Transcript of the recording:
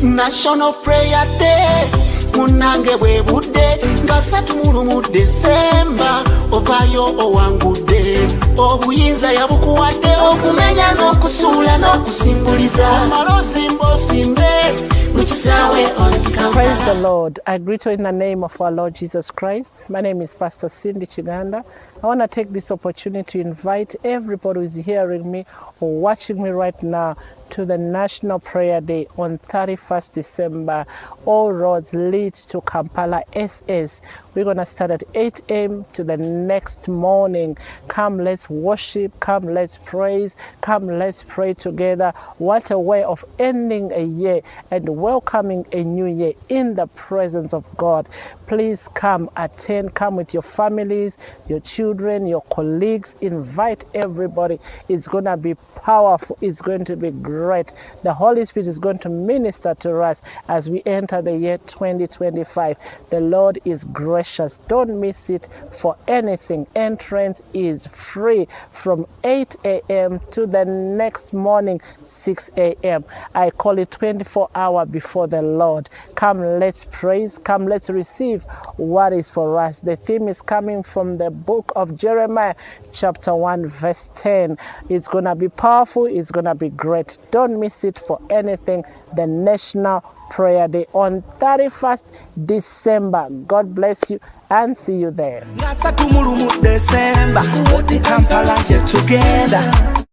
National Prayer Day munange bwe budde nga 3 mu December ovayo owangudde obuyinza yabukuwadde okumenya n'okusuula n'okusimbuliza amalozi mbosimbe mukisawe on. Praise the Lord. I greet you in the name of our Lord Jesus Christ. My name is Pastor Cindy Kiganda. I want to take this opportunity to invite everybody who is hearing me or watching me right now to the National Prayer Day on 31st December. All roads lead to Kampala SS. We're going to start at 8 a.m. to the next morning. Come, let's worship. Come, let's praise. Come, let's pray together. What a way of ending a year and welcoming a new year in the presence of God. Please come, attend. Come with your families, your children, your colleagues. Invite everybody. It's going to be powerful. It's going to be great. The Holy Spirit is going to minister to us as we enter the year 2025. The Lord is gracious. Don't miss it for anything. Entrance is free from 8 a.m. to the next morning, 6 a.m. I call it 24 hours before the Lord. Come, let's praise. Come, let's receive what is for us. The theme is coming from the book of Jeremiah, chapter 1, verse 10. It's going to be powerful. It's going to be great. Don't miss it for anything. The National Prayer Day on 31st December. God bless you and see you there.